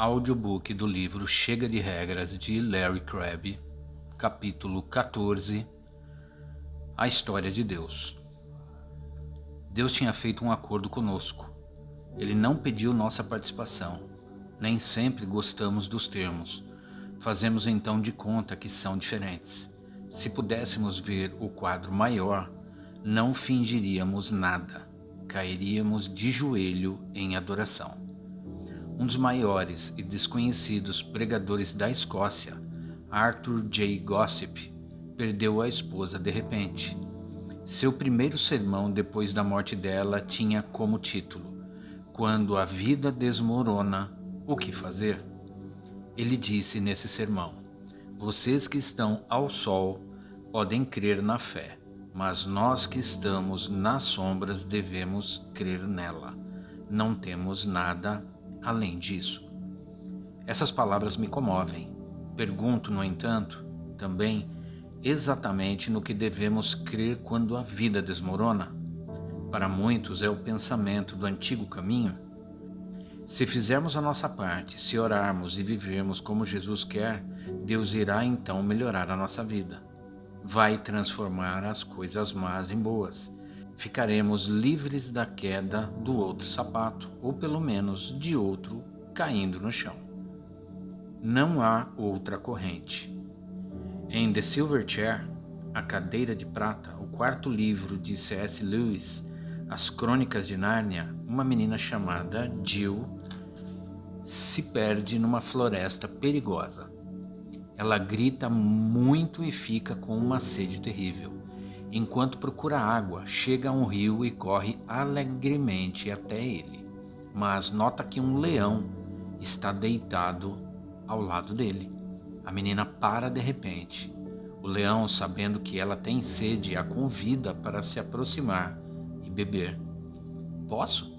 audiobook do livro Chega de Regras, de Larry Crabb, capítulo 14, A História de Deus. Deus tinha feito um acordo conosco. Ele não pediu nossa participação. Nem sempre gostamos dos termos. Fazemos então de conta que são diferentes. Se pudéssemos ver o quadro maior, não fingiríamos nada. Cairíamos de joelho em adoração. Um dos maiores e desconhecidos pregadores da Escócia, Arthur J. Gossip, perdeu a esposa de repente. Seu primeiro sermão depois da morte dela tinha como título: Quando a vida desmorona, o que fazer? Ele disse nesse sermão: Vocês que estão ao sol podem crer na fé, mas nós que estamos nas sombras devemos crer nela. Não temos nada além disso. Essas palavras me comovem. Pergunto, no entanto, também exatamente no que devemos crer quando a vida desmorona. Para muitos é o pensamento do antigo caminho. Se fizermos a nossa parte, se orarmos e vivermos como Jesus quer, Deus irá então melhorar a nossa vida. Vai transformar as coisas más em boas. Ficaremos livres da queda do outro sapato, ou pelo menos de outro caindo no chão. Não há outra corrente. Em The Silver Chair, A Cadeira de Prata, o quarto livro de C.S. Lewis, As Crônicas de Nárnia, uma menina chamada Jill se perde numa floresta perigosa. Ela grita muito e fica com uma sede terrível. Enquanto procura água, chega a um rio e corre alegremente até ele, mas nota que um leão está deitado ao lado dele. A menina para de repente. O leão, sabendo que ela tem sede, a convida para se aproximar e beber. Posso?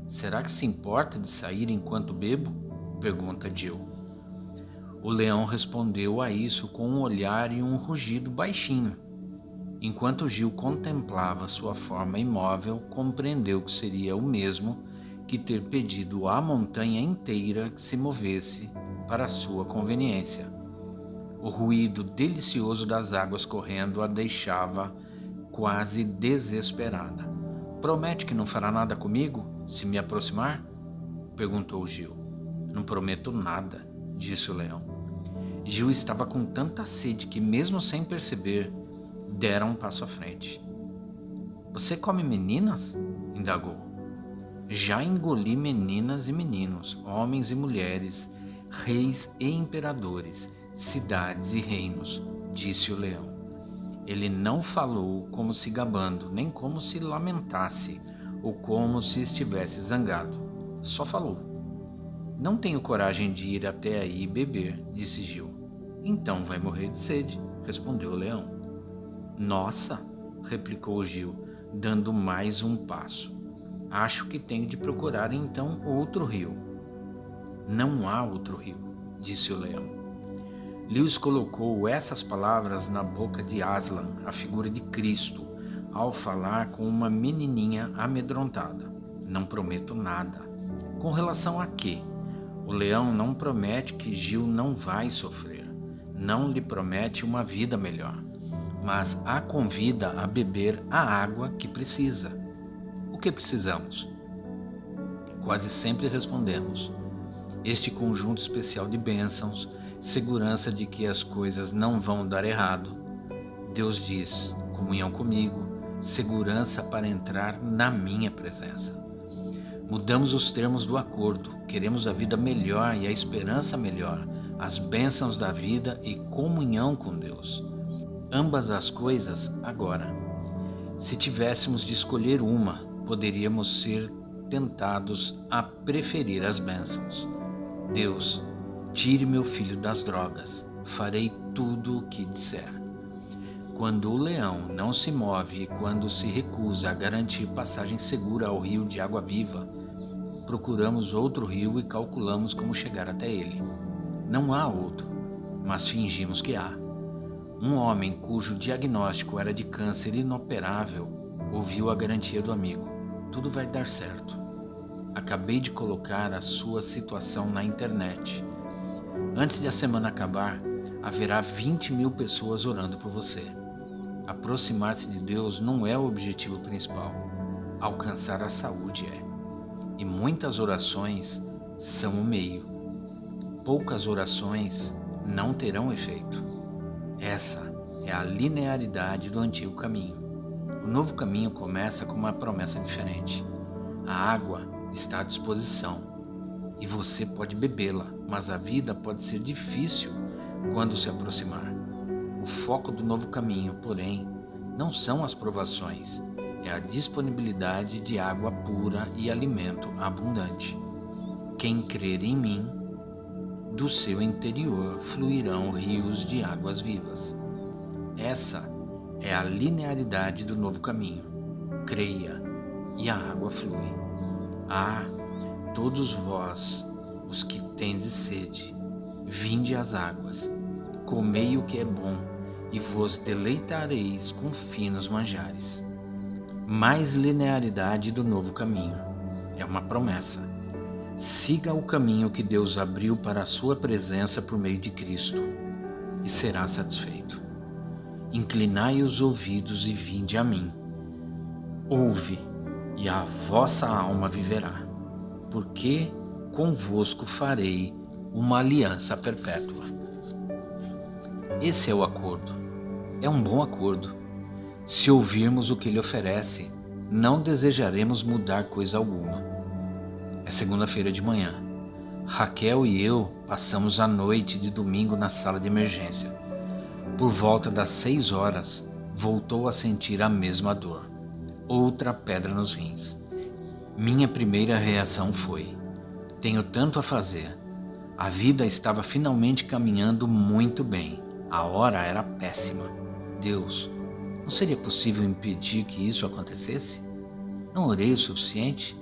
Será que se importa de sair enquanto bebo? Pergunta Jill. O leão respondeu a isso com um olhar e um rugido baixinho. Enquanto Jill contemplava sua forma imóvel, compreendeu que seria o mesmo que ter pedido à montanha inteira que se movesse para sua conveniência. O ruído delicioso das águas correndo a deixava quase desesperada. Promete que não fará nada comigo, se me aproximar? Perguntou Jill. Não prometo nada, disse o leão. Jill estava com tanta sede que, mesmo sem perceber, dera um passo à frente. Você come meninas? Indagou. Já engoli meninas e meninos, homens e mulheres, reis e imperadores, cidades e reinos, disse o leão. Ele não falou como se gabando, nem como se lamentasse, ou como se estivesse zangado. Só falou. Não tenho coragem de ir até aí e beber, disse Jill. Então vai morrer de sede, respondeu o leão. Nossa, replicou Jill, dando mais um passo. Acho que tenho de procurar então outro rio. Não há outro rio, disse o leão. Lewis colocou essas palavras na boca de Aslan, a figura de Cristo, ao falar com uma menininha amedrontada. Não prometo nada. Com relação a quê? O leão não promete que Jill não vai sofrer. Não lhe promete uma vida melhor, mas a convida a beber a água que precisa. O que precisamos? Quase sempre respondemos: este conjunto especial de bênçãos, segurança de que as coisas não vão dar errado. Deus diz: comunhão comigo, segurança para entrar na minha presença. Mudamos os termos do acordo, queremos a vida melhor e a esperança melhor, as bênçãos da vida e comunhão com Deus. Ambas as coisas agora. Se tivéssemos de escolher uma, poderíamos ser tentados a preferir as bênçãos. Deus, tire meu filho das drogas, farei tudo o que disser. Quando o leão não se move e quando se recusa a garantir passagem segura ao rio de água viva, procuramos outro rio e calculamos como chegar até ele. Não há outro, mas fingimos que há. Um homem cujo diagnóstico era de câncer inoperável ouviu a garantia do amigo: tudo vai dar certo. Acabei de colocar a sua situação na internet. Antes de a semana acabar, haverá 20.000 pessoas orando por você. Aproximar-se de Deus não é o objetivo principal. Alcançar a saúde é. E muitas orações são o meio. Poucas orações não terão efeito. Essa é a linearidade do antigo caminho. O novo caminho começa com uma promessa diferente. A água está à disposição e você pode bebê-la, mas a vida pode ser difícil quando se aproximar. O foco do novo caminho, porém, não são as provações, é a disponibilidade de água pura e alimento abundante. Quem crer em mim, do seu interior fluirão rios de águas vivas. Essa é a linearidade do novo caminho. Creia e a água flui. Todos vós, os que tendes sede, vinde às águas, comei o que é bom e vos deleitareis com finos manjares. Mais linearidade do novo caminho. É uma promessa. Siga o caminho que Deus abriu para a sua presença por meio de Cristo e será satisfeito. Inclinai os ouvidos e vinde a mim. Ouve, e a vossa alma viverá, porque convosco farei uma aliança perpétua. Esse é o acordo. É um bom acordo. Se ouvirmos o que ele oferece, não desejaremos mudar coisa alguma. É segunda-feira de manhã. Raquel e eu passamos a noite de domingo na sala de emergência. Por volta das 6 horas, voltou a sentir a mesma dor. Outra pedra nos rins. Minha primeira reação foi: tenho tanto a fazer. A vida estava finalmente caminhando muito bem. A hora era péssima. Deus, não seria possível impedir que isso acontecesse? Não orei o suficiente?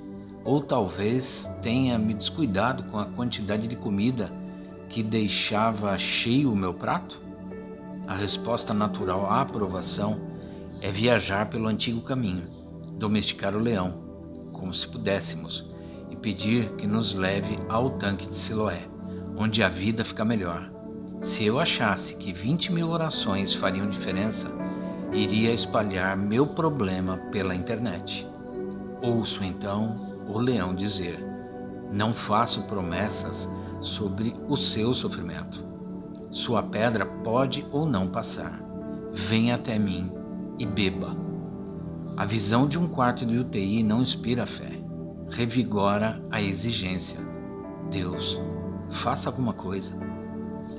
Ou talvez tenha me descuidado com a quantidade de comida que deixava cheio o meu prato? A resposta natural à aprovação é viajar pelo antigo caminho, domesticar o leão, como se pudéssemos, e pedir que nos leve ao tanque de Siloé, onde a vida fica melhor. Se eu achasse que 20.000 orações fariam diferença, iria espalhar meu problema pela internet. Ouço então o leão dizer: não faço promessas sobre o seu sofrimento. Sua pedra pode ou não passar. Venha até mim e beba. A visão de um quarto de UTI não inspira fé. Revigora a exigência. Deus, faça alguma coisa.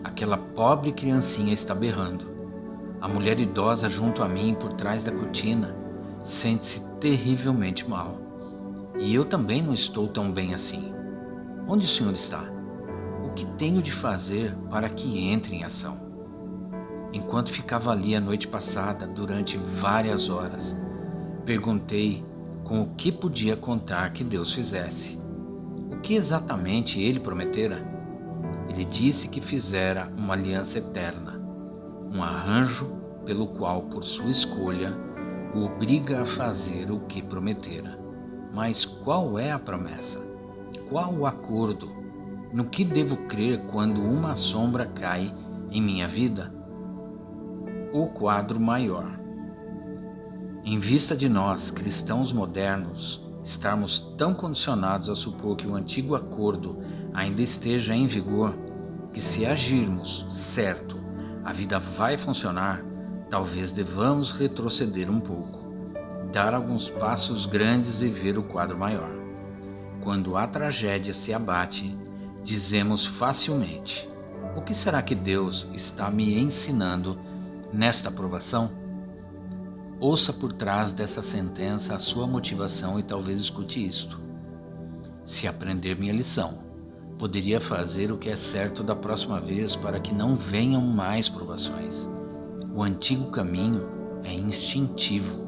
Aquela pobre criancinha está berrando. A mulher idosa junto a mim, por trás da cortina, sente-se terrivelmente mal. E eu também não estou tão bem assim. Onde o Senhor está? O que tenho de fazer para que entre em ação? Enquanto ficava ali a noite passada, durante várias horas, perguntei com o que podia contar que Deus fizesse. O que exatamente ele prometera? Ele disse que fizera uma aliança eterna, um arranjo pelo qual, por sua escolha, o obriga a fazer o que prometera. Mas qual é a promessa? Qual o acordo? No que devo crer quando uma sombra cai em minha vida? O quadro maior. Em vista de nós, cristãos modernos, estarmos tão condicionados a supor que o antigo acordo ainda esteja em vigor, que se agirmos certo, a vida vai funcionar, talvez devamos retroceder um pouco, dar alguns passos grandes e ver o quadro maior. Quando a tragédia se abate, dizemos facilmente: o que será que Deus está me ensinando nesta provação? Ouça por trás dessa sentença a sua motivação e talvez escute isto. Se aprender minha lição, poderia fazer o que é certo da próxima vez para que não venham mais provações. O antigo caminho é instintivo.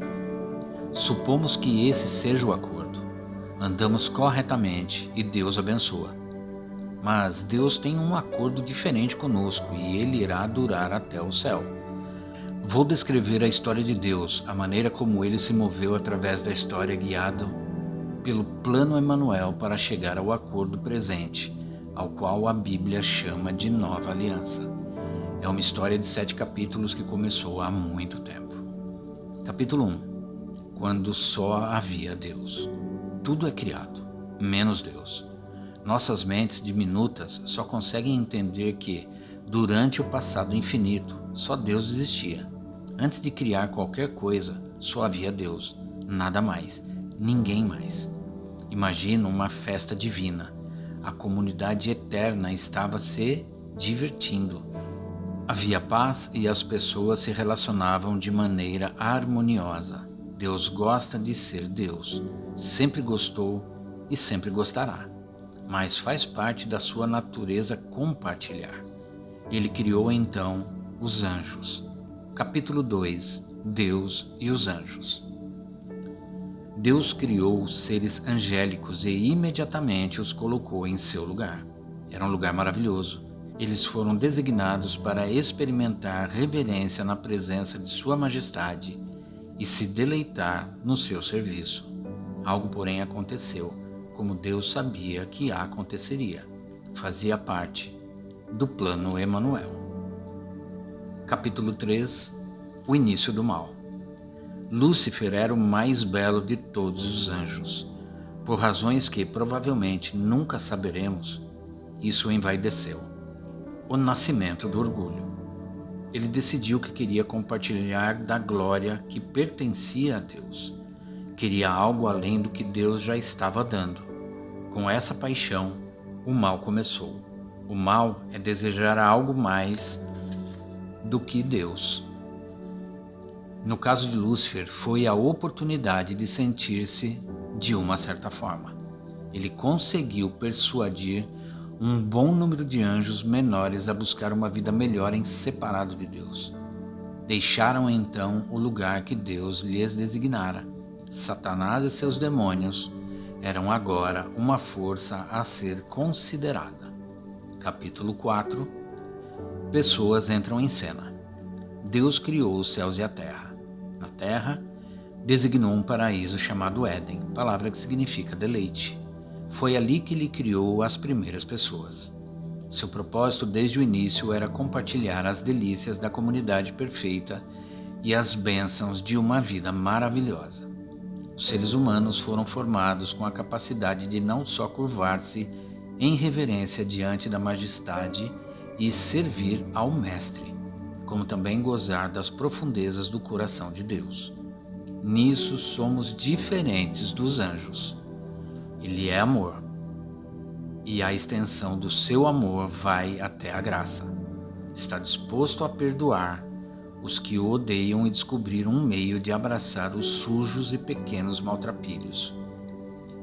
Supomos que esse seja o acordo. Andamos corretamente e Deus abençoa. Mas Deus tem um acordo diferente conosco e ele irá durar até o céu. Vou descrever a história de Deus, a maneira como ele se moveu através da história guiado pelo plano Emanuel para chegar ao acordo presente, ao qual a Bíblia chama de Nova Aliança. É uma história de 7 capítulos que começou há muito tempo. Capítulo 1. Quando só havia Deus. Tudo é criado, menos Deus. Nossas mentes diminutas só conseguem entender que, durante o passado infinito, só Deus existia. Antes de criar qualquer coisa, só havia Deus, nada mais, ninguém mais. Imagina uma festa divina. A comunidade eterna estava se divertindo. Havia paz e as pessoas se relacionavam de maneira harmoniosa. Deus gosta de ser Deus, sempre gostou e sempre gostará, mas faz parte da sua natureza compartilhar. Ele criou então os anjos. Capítulo 2. Deus e os anjos. Deus criou os seres angélicos e imediatamente os colocou em seu lugar. Era um lugar maravilhoso. Eles foram designados para experimentar reverência na presença de Sua Majestade e se deleitar no seu serviço. Algo, porém, aconteceu, como Deus sabia que aconteceria. Fazia parte do plano Emanuel. Capítulo 3. O início do mal. Lúcifer era o mais belo de todos os anjos. Por razões que provavelmente nunca saberemos, isso o envaideceu. O nascimento do orgulho. Ele decidiu que queria compartilhar da glória que pertencia a Deus. Queria algo além do que Deus já estava dando. Com essa paixão, o mal começou. O mal é desejar algo mais do que Deus. No caso de Lúcifer, foi a oportunidade de sentir-se de uma certa forma. Ele conseguiu persuadir um bom número de anjos menores a buscar uma vida melhor em separado de Deus. Deixaram então o lugar que Deus lhes designara. Satanás e seus demônios eram agora uma força a ser considerada. Capítulo 4. Pessoas entram em cena. Deus criou os céus e a terra. Na terra, designou um paraíso chamado Éden, palavra que significa deleite. Foi ali que ele criou as primeiras pessoas. Seu propósito desde o início era compartilhar as delícias da comunidade perfeita e as bênçãos de uma vida maravilhosa. Os seres humanos foram formados com a capacidade de não só curvar-se em reverência diante da majestade e servir ao Mestre, como também gozar das profundezas do coração de Deus. Nisso somos diferentes dos anjos. Ele é amor, e a extensão do seu amor vai até a graça. Está disposto a perdoar os que o odeiam e descobrir um meio de abraçar os sujos e pequenos maltrapilhos.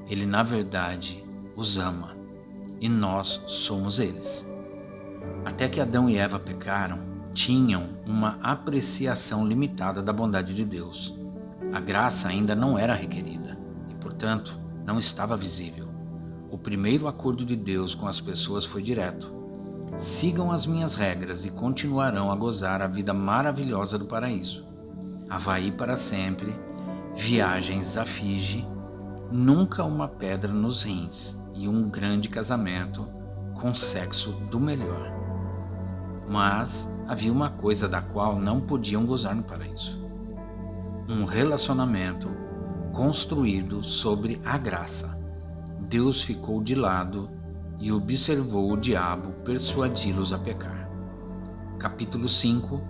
Ele, na verdade, os ama, e nós somos eles. Até que Adão e Eva pecaram, tinham uma apreciação limitada da bondade de Deus. A graça ainda não era requerida e, portanto, não estava visível. O primeiro acordo de Deus com as pessoas foi direto. Sigam as minhas regras e continuarão a gozar a vida maravilhosa do paraíso. Havaí para sempre, viagens a Fiji, nunca uma pedra nos rins e um grande casamento com sexo do melhor. Mas havia uma coisa da qual não podiam gozar no paraíso: um relacionamento construído sobre a graça. Deus ficou de lado e observou o diabo persuadi-los a pecar. Capítulo 5.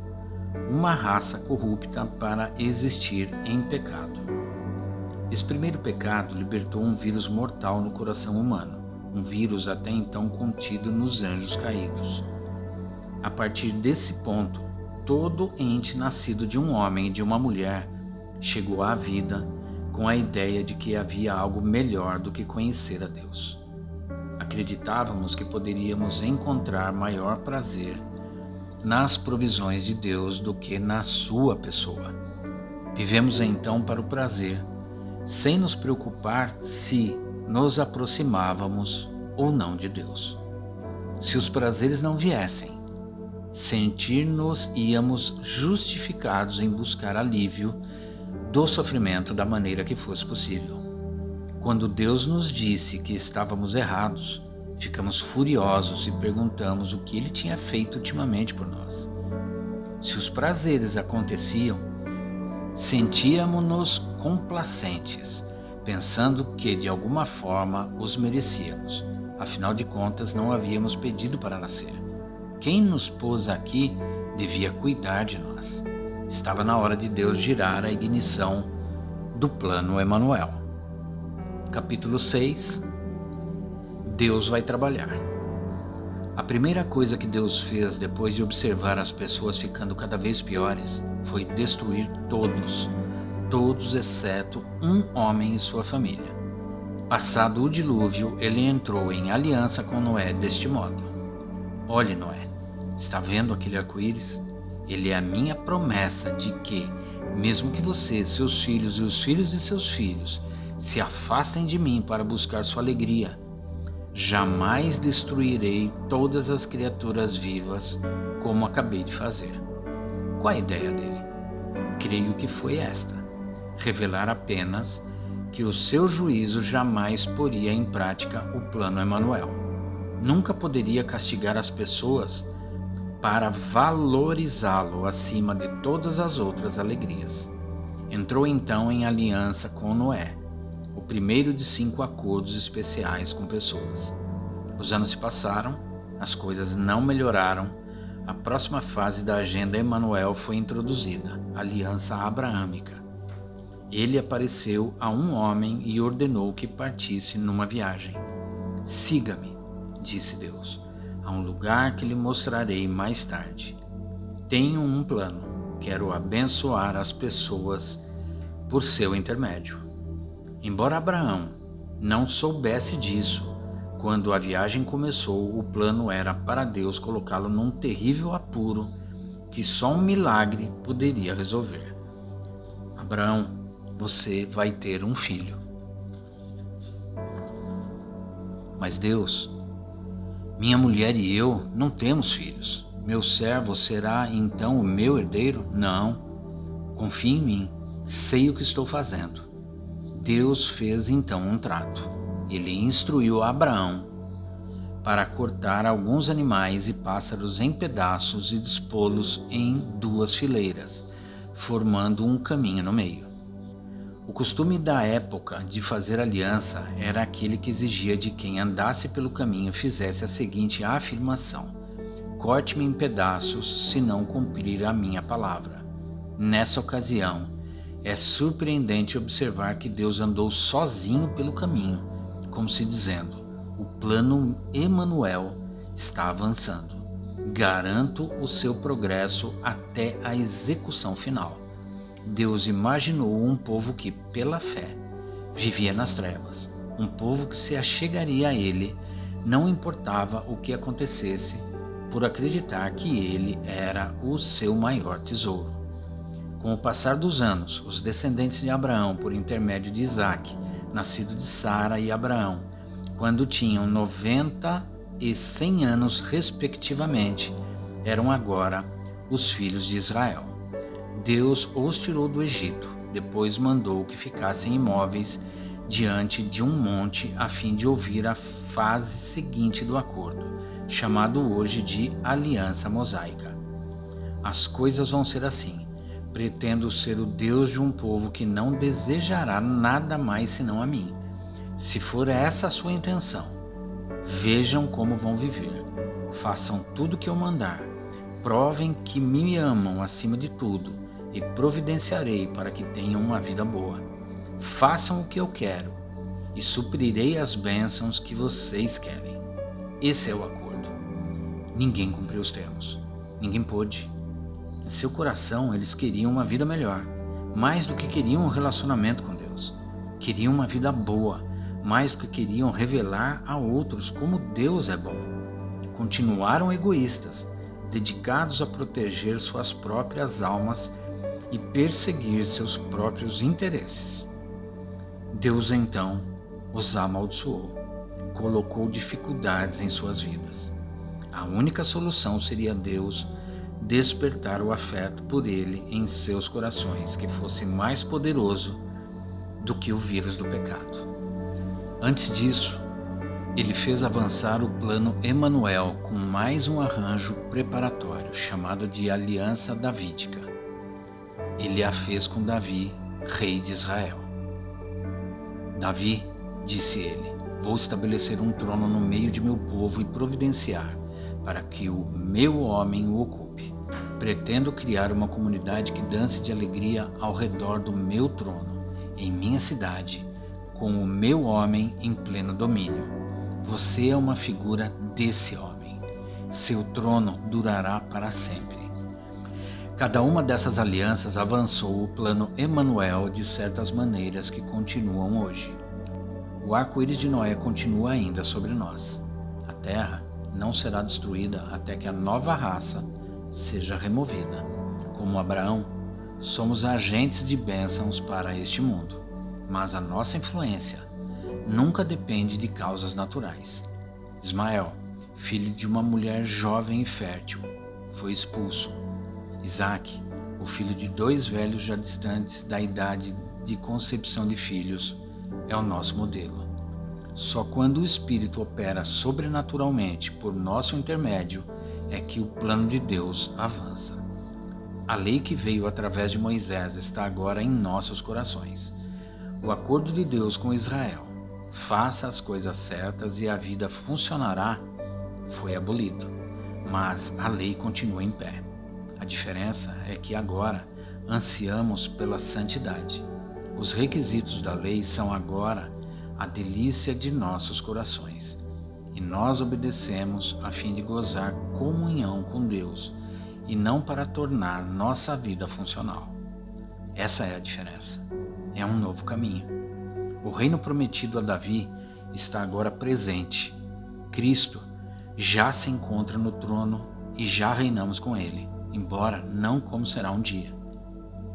Uma raça corrupta para existir em pecado. Esse primeiro pecado libertou um vírus mortal no coração humano, um vírus até então contido nos anjos caídos. A partir desse ponto, todo ente nascido de um homem e de uma mulher chegou à vida com a ideia de que havia algo melhor do que conhecer a Deus. Acreditávamos que poderíamos encontrar maior prazer nas provisões de Deus do que na sua pessoa. Vivemos então para o prazer, sem nos preocupar se nos aproximávamos ou não de Deus. Se os prazeres não viessem, sentir-nos-íamos justificados em buscar alívio do sofrimento da maneira que fosse possível. Quando Deus nos disse que estávamos errados, ficamos furiosos e perguntamos o que Ele tinha feito ultimamente por nós. Se os prazeres aconteciam, sentíamos-nos complacentes, pensando que de alguma forma os merecíamos. Afinal de contas, não havíamos pedido para nascer. Quem nos pôs aqui devia cuidar de nós. Estava na hora de Deus girar a ignição do plano Emanuel. Capítulo 6. Deus vai trabalhar. A primeira coisa que Deus fez depois de observar as pessoas ficando cada vez piores foi destruir todos exceto um homem e sua família. Passado o dilúvio, ele entrou em aliança com Noé deste modo: Olhe, Noé, está vendo aquele arco-íris? Ele é a minha promessa de que, mesmo que você, seus filhos e os filhos de seus filhos se afastem de mim para buscar sua alegria, jamais destruirei todas as criaturas vivas como acabei de fazer. Qual a ideia dele? Creio que foi esta: revelar apenas que o seu juízo jamais poria em prática o plano Emanuel. Nunca poderia castigar as pessoas para valorizá-lo acima de todas as outras alegrias. Entrou então em aliança com Noé, o primeiro de 5 acordos especiais com pessoas. Os anos se passaram, as coisas não melhoraram. A próxima fase da agenda Emanuel foi introduzida, a aliança abraâmica. Ele apareceu a um homem e ordenou que partisse numa viagem. Siga-me, disse Deus, a um lugar que lhe mostrarei mais tarde. Tenho um plano, quero abençoar as pessoas por seu intermédio. Embora Abraão não soubesse disso, quando a viagem começou, o plano era para Deus colocá-lo num terrível apuro que só um milagre poderia resolver. Abraão, você vai ter um filho. Mas Deus, minha mulher e eu não temos filhos. Meu servo será então o meu herdeiro? Não. Confie em mim, sei o que estou fazendo. Deus fez então um trato. Ele instruiu Abraão para cortar alguns animais e pássaros em pedaços e dispô-los em 2 fileiras, formando um caminho no meio. O costume da época de fazer aliança era aquele que exigia de quem andasse pelo caminho fizesse a seguinte afirmação: corte-me em pedaços se não cumprir a minha palavra. Nessa ocasião, é surpreendente observar que Deus andou sozinho pelo caminho, como se dizendo: o plano Emanuel está avançando. Garanto o seu progresso até a execução final. Deus imaginou um povo que, pela fé, vivia nas trevas, um povo que se achegaria a ele, não importava o que acontecesse, por acreditar que ele era o seu maior tesouro. Com o passar dos anos, os descendentes de Abraão, por intermédio de Isaque, nascido de Sara e Abraão, quando tinham 90 e 100 anos respectivamente, eram agora os filhos de Israel. Deus os tirou do Egito, depois mandou que ficassem imóveis diante de um monte a fim de ouvir a fase seguinte do acordo, chamado hoje de Aliança Mosaica. As coisas vão ser assim. Pretendo ser o Deus de um povo que não desejará nada mais senão a mim. Se for essa a sua intenção, vejam como vão viver. Façam tudo o que eu mandar. Provem que me amam acima de tudo e providenciarei para que tenham uma vida boa. Façam o que eu quero e suprirei as bênçãos que vocês querem. Esse é o acordo. Ninguém cumpriu os termos. Ninguém pôde. Em seu coração, eles queriam uma vida melhor, mais do que queriam um relacionamento com Deus. Queriam uma vida boa, mais do que queriam revelar a outros como Deus é bom. Continuaram egoístas, dedicados a proteger suas próprias almas e perseguir seus próprios interesses. Deus então os amaldiçoou, colocou dificuldades em suas vidas. A única solução seria Deus despertar o afeto por ele em seus corações, que fosse mais poderoso do que o vírus do pecado. Antes disso, ele fez avançar o plano Emanuel com mais um arranjo preparatório, chamado de Aliança Davídica. Ele a fez com Davi, rei de Israel. Davi, disse ele, vou estabelecer um trono no meio de meu povo e providenciar para que o meu homem o ocupe. Pretendo criar uma comunidade que dance de alegria ao redor do meu trono, em minha cidade, com o meu homem em pleno domínio. Você é uma figura desse homem. Seu trono durará para sempre. Cada uma dessas alianças avançou o plano Emanuel de certas maneiras que continuam hoje. O arco-íris de Noé continua ainda sobre nós. A terra não será destruída até que a nova raça seja removida. Como Abraão, somos agentes de bênçãos para este mundo, mas a nossa influência nunca depende de causas naturais. Ismael, filho de uma mulher jovem e fértil, foi expulso. Isaac, o filho de 2 velhos já distantes da idade de concepção de filhos, é o nosso modelo. Só quando o Espírito opera sobrenaturalmente por nosso intermédio é que o plano de Deus avança. A lei que veio através de Moisés está agora em nossos corações. O acordo de Deus com Israel, faça as coisas certas e a vida funcionará, foi abolido, mas a lei continua em pé. A diferença é que agora ansiamos pela santidade. Os requisitos da lei são agora a delícia de nossos corações, e nós obedecemos a fim de gozar comunhão com Deus e não para tornar nossa vida funcional. Essa é a diferença. É um novo caminho. O reino prometido a Davi está agora presente. Cristo já se encontra no trono e já reinamos com ele, embora não como será um dia.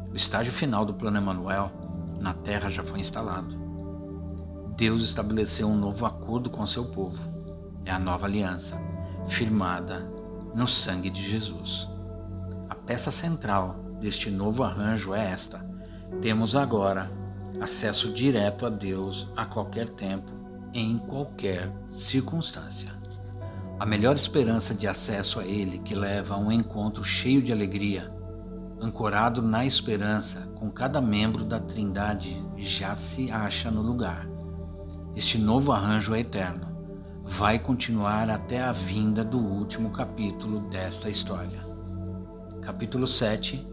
O estágio final do plano Emanuel na terra já foi instalado. Deus estabeleceu um novo acordo com seu povo. É a nova aliança, firmada no sangue de Jesus. A peça central deste novo arranjo é esta: temos agora acesso direto a Deus a qualquer tempo, em qualquer circunstância. A melhor esperança de acesso a Ele, que leva a um encontro cheio de alegria, ancorado na esperança com cada membro da Trindade, já se acha no lugar. Este novo arranjo é eterno. Vai continuar até a vinda do último capítulo desta história. Capítulo 7.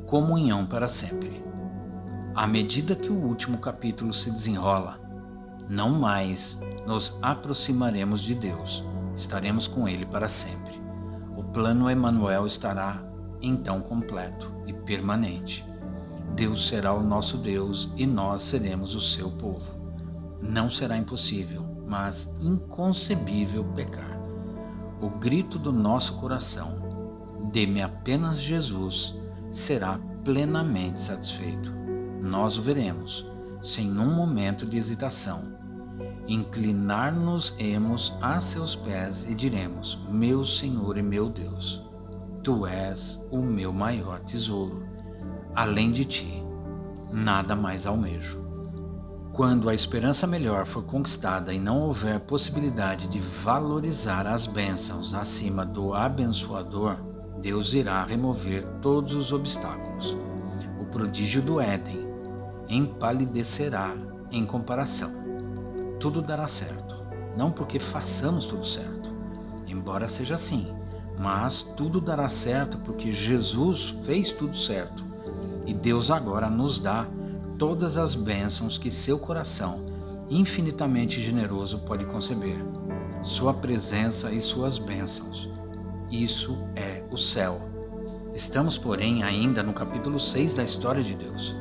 Comunhão para sempre. À medida que o último capítulo se desenrola, não mais nos aproximaremos de Deus, estaremos com Ele para sempre. O plano Emanuel estará então completo e permanente. Deus será o nosso Deus e nós seremos o seu povo. Não será impossível, mas inconcebível pecar. O grito do nosso coração, dê-me apenas Jesus, será plenamente satisfeito. Nós o veremos, sem um momento de hesitação. Inclinar-nos-emos a seus pés e diremos: meu Senhor e meu Deus, Tu és o meu maior tesouro. Além de Ti, nada mais almejo. Quando a esperança melhor for conquistada e não houver possibilidade de valorizar as bênçãos acima do abençoador, Deus irá remover todos os obstáculos. O prodígio do Éden empalidecerá em comparação. Tudo dará certo, não porque façamos tudo certo, embora seja assim, mas tudo dará certo porque Jesus fez tudo certo e Deus agora nos dá todas as bênçãos que seu coração infinitamente generoso pode conceber. Sua presença e suas bênçãos. Isso é o céu. Estamos, porém, ainda no capítulo 6 da história de Deus.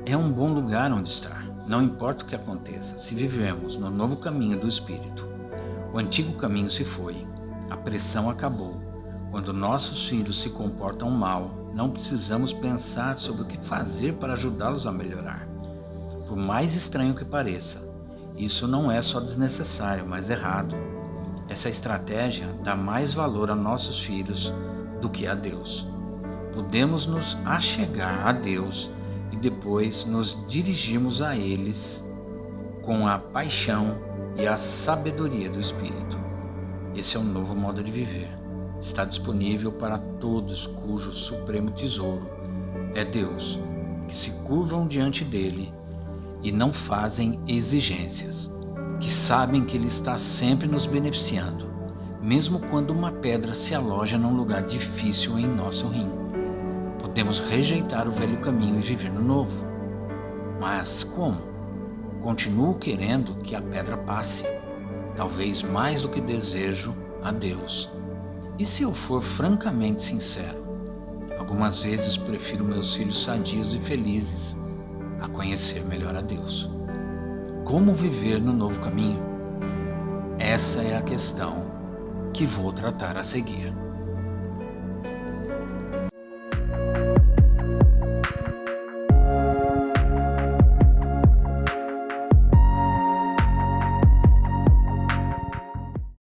É um bom lugar onde estar, não importa o que aconteça, se vivemos no novo caminho do Espírito. O antigo caminho se foi, a pressão acabou. Quando nossos filhos se comportam mal, não precisamos pensar sobre o que fazer para ajudá-los a melhorar. Por mais estranho que pareça, isso não é só desnecessário, mas errado. Essa estratégia dá mais valor a nossos filhos do que a Deus. Podemos nos achegar a Deus e depois nos dirigirmos a eles com a paixão e a sabedoria do Espírito. Esse é um novo modo de viver. Está disponível para todos cujo supremo tesouro é Deus, que se curvam diante dele e não fazem exigências, que sabem que ele está sempre nos beneficiando, mesmo quando uma pedra se aloja num lugar difícil em nosso rim. Podemos rejeitar o velho caminho e viver no novo. Mas como? Continuo querendo que a pedra passe, talvez mais do que desejo a Deus. E se eu for francamente sincero, algumas vezes prefiro meus filhos sadios e felizes a conhecer melhor a Deus. Como viver no novo caminho? Essa é a questão que vou tratar a seguir.